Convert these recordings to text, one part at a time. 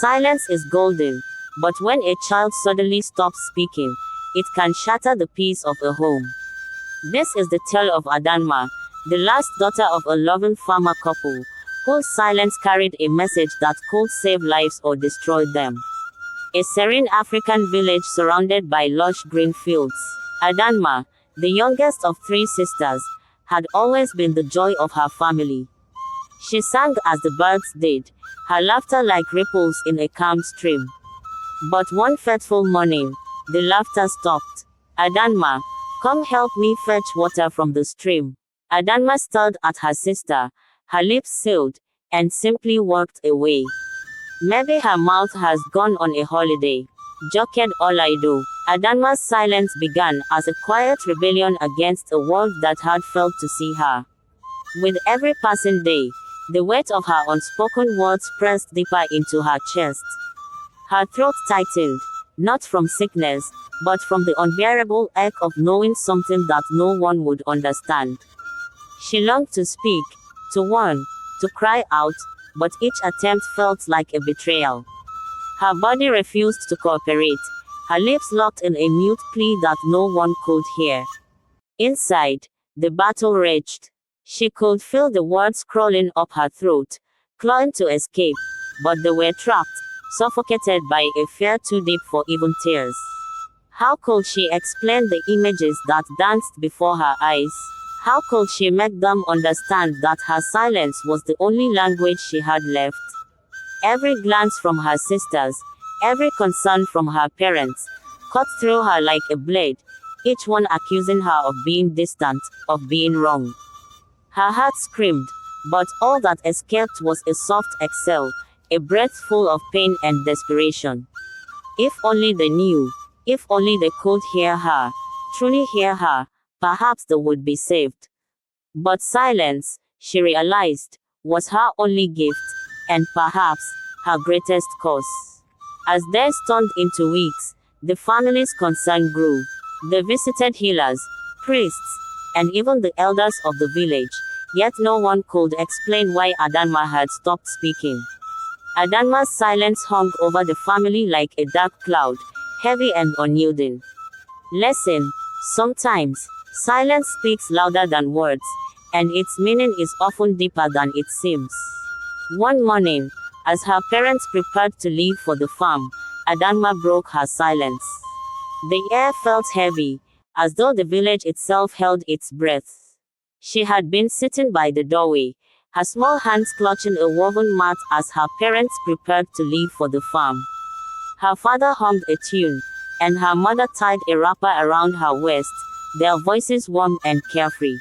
Silence is golden, but when a child suddenly stops speaking, it can shatter the peace of a home. This is the tale of Adanma, the last daughter of a loving farmer couple, whose silence carried a message that could save lives or destroy them. A serene African village surrounded by lush green fields. Adanma, the youngest of three sisters, had always been the joy of her family. She sang as the birds did, her laughter like ripples in a calm stream. But one fateful morning, the laughter stopped. Adanma, come help me fetch water from the stream. Adanma stared at her sister, her lips sealed, and simply walked away. Maybe her mouth has gone on a holiday, joked Olaido. Adanma's silence began as a quiet rebellion against a world that had failed to see her. With every passing day, the weight of her unspoken words pressed deeper into her chest. Her throat tightened, not from sickness, but from the unbearable ache of knowing something that no one would understand. She longed to speak, to warn, to cry out, but each attempt felt like a betrayal. Her body refused to cooperate, her lips locked in a mute plea that no one could hear. Inside, the battle raged. She could feel the words crawling up her throat, clawing to escape, but they were trapped, suffocated by a fear too deep for even tears. How could she explain the images that danced before her eyes? How could she make them understand that her silence was the only language she had left? Every glance from her sisters, every concern from her parents, cut through her like a blade, each one accusing her of being distant, of being wrong. Her heart screamed, but all that escaped was a soft exhale, a breath full of pain and desperation. If only they knew, if only they could hear her, truly hear her, perhaps they would be saved. But silence, she realized, was her only gift, and perhaps, her greatest curse. As days turned into weeks, the family's concern grew. They visited healers, priests, and even the elders of the village, yet no one could explain why Adanma had stopped speaking. Adanma's silence hung over the family like a dark cloud, heavy and unyielding. Lesson: sometimes, silence speaks louder than words, and its meaning is often deeper than it seems. One morning, as her parents prepared to leave for the farm, Adanma broke her silence. The air felt heavy, as though the village itself held its breath. She had been sitting by the doorway, her small hands clutching a woven mat as her parents prepared to leave for the farm. Her father hummed a tune, and her mother tied a wrapper around her waist, their voices warm and carefree.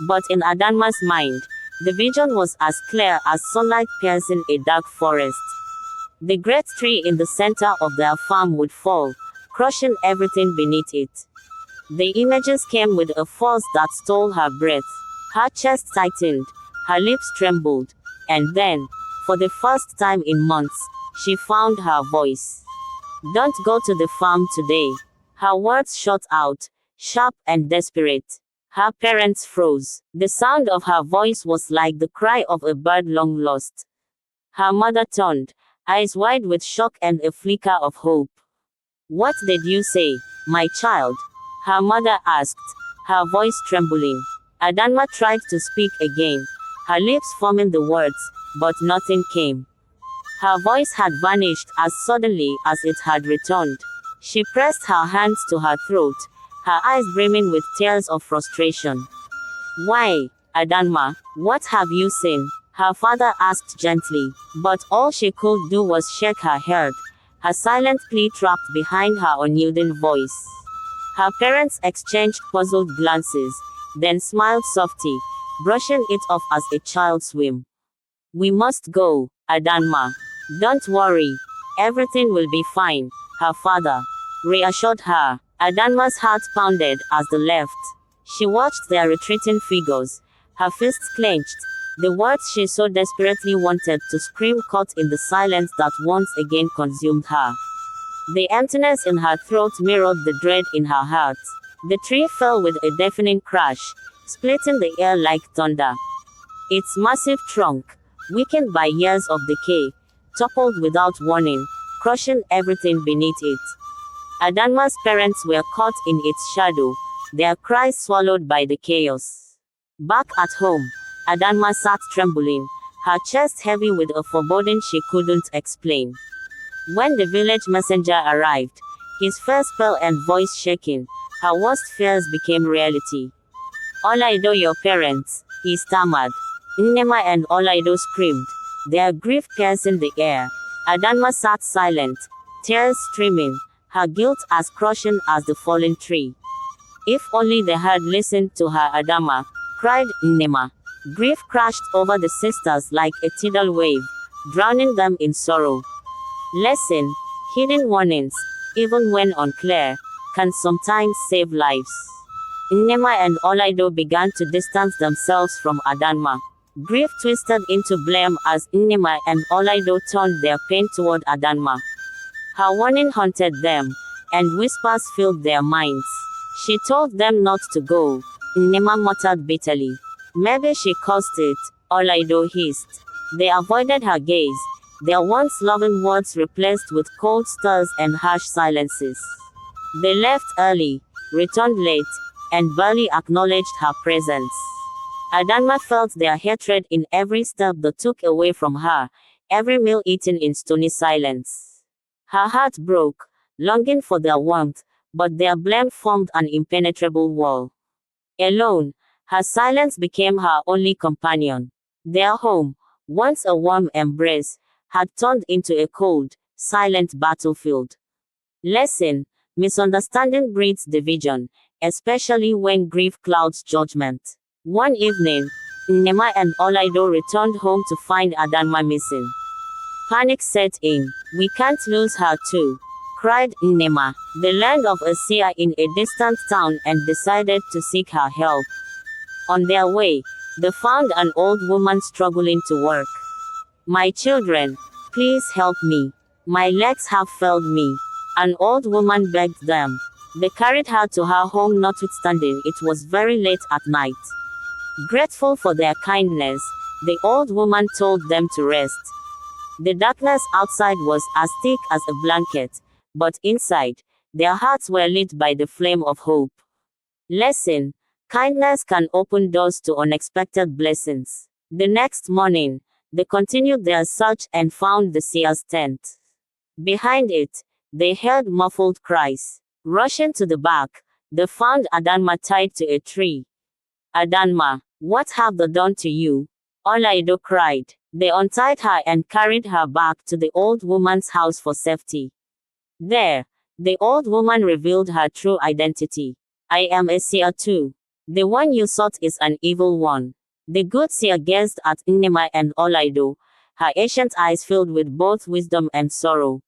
But in Adanma's mind, the vision was as clear as sunlight piercing a dark forest. The great tree in the center of their farm would fall, crushing everything beneath it. The images came with a force that stole her breath. Her chest tightened, her lips trembled, and then, for the first time in months, she found her voice. "Don't go to the farm today." Her words shot out, sharp and desperate. Her parents froze. The sound of her voice was like the cry of a bird long lost. Her mother turned, eyes wide with shock and a flicker of hope. "What did you say, my child?" her mother asked, her voice trembling. Adanma tried to speak again, her lips forming the words, but nothing came. Her voice had vanished as suddenly as it had returned. She pressed her hands to her throat, her eyes brimming with tears of frustration. "Why, Adanma, what have you seen?" her father asked gently, but all she could do was shake her head, her silent plea trapped behind her unyielding voice. Her parents exchanged puzzled glances, then smiled softly, brushing it off as a child's whim. "We must go, Adanma. Don't worry. Everything will be fine," her father reassured her. Adanma's heart pounded as they left. She watched their retreating figures, her fists clenched, the words she so desperately wanted to scream caught in the silence that once again consumed her. The emptiness in her throat mirrored the dread in her heart. The tree fell with a deafening crash, splitting the air like thunder. Its massive trunk, weakened by years of decay, toppled without warning, crushing everything beneath it. Adanma's parents were caught in its shadow, their cries swallowed by the chaos. Back at home, Adanma sat trembling, her chest heavy with a foreboding she couldn't explain. When the village messenger arrived, his face pale and voice shaking, her worst fears became reality. Olaido, your parents, he stammered. Nnema and Olaido screamed, their grief piercing the air. Adanma sat silent, tears streaming, her guilt as crushing as the fallen tree. If only they had listened to her, Adama, cried Nnema. Grief crashed over the sisters like a tidal wave, drowning them in sorrow. Lesson: hidden warnings, even when unclear, can sometimes save lives. Nnema and Olaido began to distance themselves from Adanma. Grief twisted into blame as Nnema and Olaido turned their pain toward Adanma. Her warning haunted them, and whispers filled their minds. She told them not to go, Nnema muttered bitterly. Maybe she caused it, Olaido hissed. They avoided her gaze, their once loving words replaced with cold stares and harsh silences. They left early, returned late, and barely acknowledged her presence. Adanma felt their hatred in every step they took away from her, every meal eaten in stony silence. Her heart broke, longing for their warmth, but their blame formed an impenetrable wall. Alone, her silence became her only companion. Their home, once a warm embrace, had turned into a cold, silent battlefield. Lesson: misunderstanding breeds division, especially when grief clouds judgment. One evening, Nnema and Olaido returned home to find Adanma missing. Panic set in. We can't lose her too, cried Nnema. They learned of a seer in a distant town and decided to seek her help. On their way, they found an old woman struggling to work. My children, please help me. My legs have failed me. An old woman begged them. They carried her to her home notwithstanding it was very late at night. Grateful for their kindness, the old woman told them to rest. The darkness outside was as thick as a blanket, but inside, their hearts were lit by the flame of hope. Lesson: kindness can open doors to unexpected blessings. The next morning, they continued their search and found the seer's tent. Behind it, they heard muffled cries. Rushing to the back, they found Adanma tied to a tree. Adanma, what have they done to you? Olaido cried. They untied her and carried her back to the old woman's house for safety. There, the old woman revealed her true identity. I am a seer too. The one you sought is an evil one. The good seer gazed at Nnema and Olaido, her ancient eyes filled with both wisdom and sorrow.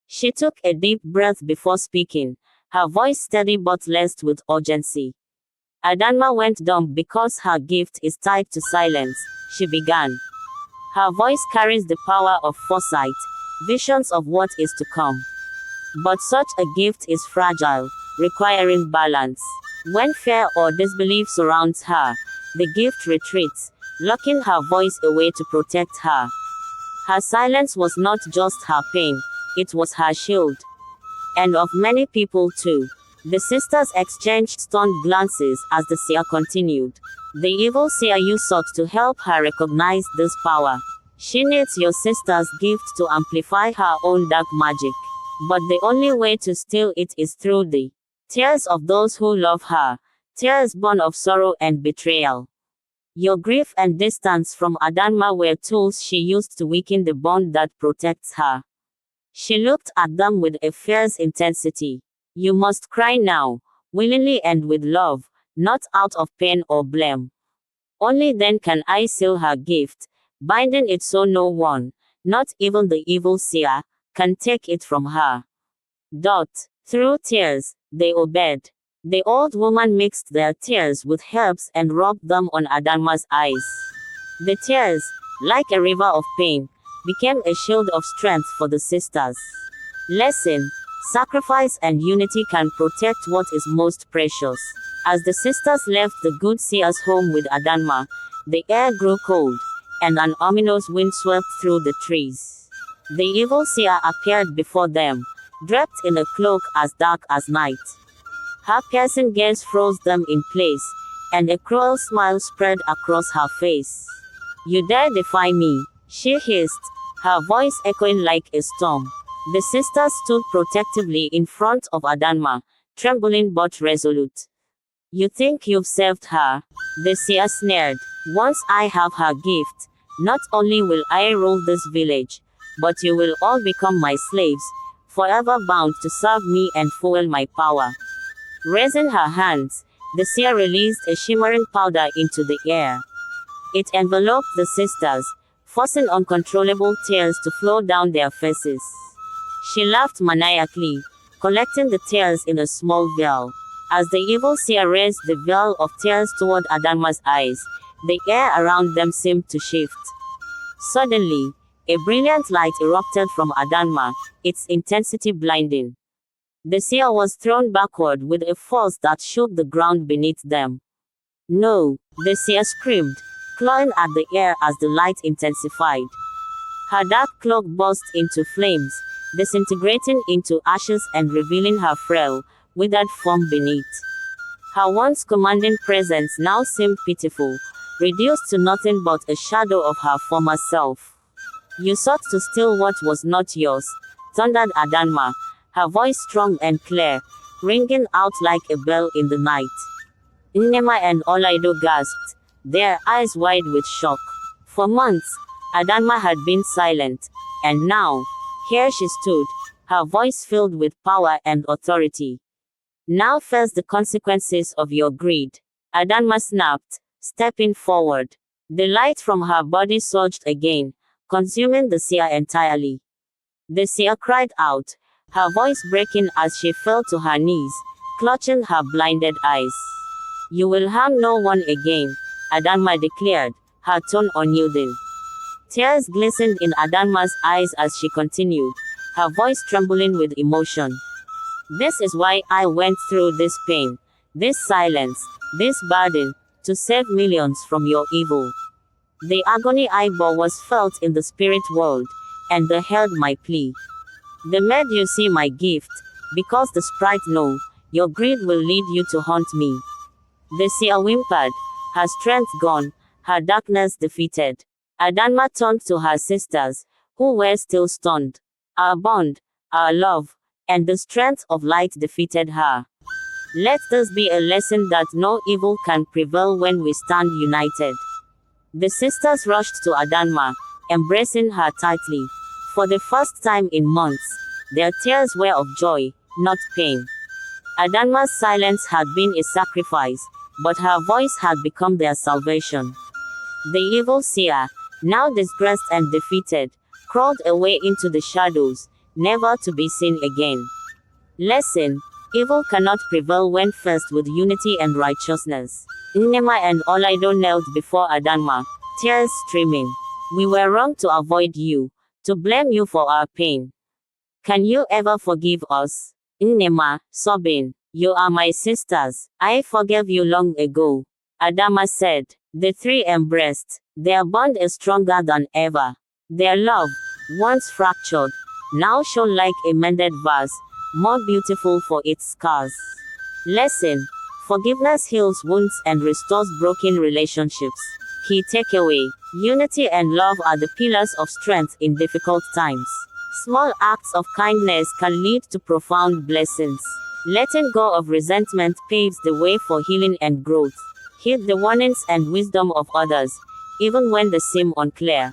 She took a deep breath before speaking, her voice steady but laced with urgency. Adanma went dumb because her gift is tied to silence, she began. Her voice carries the power of foresight, visions of what is to come. But such a gift is fragile, requiring balance. When fear or disbelief surrounds her, the gift retreats, locking her voice away to protect her. Her silence was not just her pain, it was her shield. And of many people too. The sisters exchanged stunned glances as the seer continued. The evil seer you sought to help her recognize this power. She needs your sister's gift to amplify her own dark magic. But the only way to steal it is through the tears of those who love her, tears born of sorrow and betrayal. Your grief and distance from Adanma were tools she used to weaken the bond that protects her. She looked at them with a fierce intensity. You must cry now, willingly and with love, not out of pain or blame. Only then can I seal her gift, binding it so no one, not even the evil seer, can take it from her. Through tears, they obeyed. The old woman mixed their tears with herbs and rubbed them on Adanma's eyes. The tears, like a river of pain, became a shield of strength for the sisters. Lesson: sacrifice and unity can protect what is most precious. As the sisters left the good seer's home with Adanma, the air grew cold, and an ominous wind swept through the trees. The evil seer appeared before them, draped in a cloak as dark as night. Her piercing gaze froze them in place, and a cruel smile spread across her face. "You dare defy me," she hissed, her voice echoing like a storm. The sisters stood protectively in front of Adanma, trembling but resolute. "You think you've saved her?" the seer sneered. "Once I have her gift, not only will I rule this village, but you will all become my slaves, forever bound to serve me and fuel my power." Raising her hands, the seer released a shimmering powder into the air. It enveloped the sisters, forcing uncontrollable tears to flow down their faces. She laughed maniacally, collecting the tears in a small veil. As the evil seer raised the veil of tears toward Adanma's eyes, the air around them seemed to shift. Suddenly, a brilliant light erupted from Adanma, its intensity blinding. The seer was thrown backward with a force that shook the ground beneath them. "No!" the seer screamed, clawing at the air as the light intensified. Her dark cloak burst into flames, disintegrating into ashes and revealing her frail, withered form beneath. Her once commanding presence now seemed pitiful, reduced to nothing but a shadow of her former self. "You sought to steal what was not yours," thundered Adanma, her voice strong and clear, ringing out like a bell in the night. Nnema and Olaido gasped, their eyes wide with shock. For months, Adanma had been silent, and now, here she stood, her voice filled with power and authority. "Now face the consequences of your greed," Adanma snapped, stepping forward. The light from her body surged again, consuming the seer entirely. The seer cried out, her voice breaking as she fell to her knees, clutching her blinded eyes. "You will harm no one again," Adanma declared, her tone unyielding. Tears glistened in Adanma's eyes as she continued, her voice trembling with emotion. "This is why I went through this pain, this silence, this burden, to save millions from your evil. The agony I bore was felt in the spirit world, and they held my plea. They made you see my gift, because the sprite know, your greed will lead you to haunt me." The seer whimpered, her strength gone, her darkness defeated. Adanma turned to her sisters, who were still stunned. "Our bond, our love, and the strength of light defeated her. Let this be a lesson that no evil can prevail when we stand united." The sisters rushed to Adanma, embracing her tightly. For the first time in months, their tears were of joy, not pain. Adanma's silence had been a sacrifice, but her voice had become their salvation. The evil seer, now disgraced and defeated, crawled away into the shadows, never to be seen again. Lesson: evil cannot prevail when faced with unity and righteousness. Nnema and Olaido knelt before Adanma, tears streaming. "We were wrong to avoid you, to blame you for our pain. Can you ever forgive us?" Nnema, sobbing, "You are my sisters. I forgave you long ago," Adanma said. The three embraced. Their bond is stronger than ever. Their love, once fractured, now shone like a mended vase, more beautiful for its scars. Lesson: forgiveness heals wounds and restores broken relationships. Key takeaway: unity and love are the pillars of strength in difficult times. Small acts of kindness can lead to profound blessings. Letting go of resentment paves the way for healing and growth. Heed the warnings and wisdom of others, even when they seem unclear.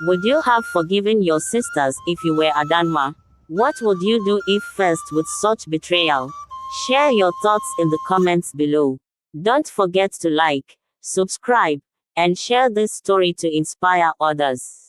Would you have forgiven your sisters if you were Adanma? What would you do if faced with such betrayal? Share your thoughts in the comments below. Don't forget to like, subscribe, and share this story to inspire others.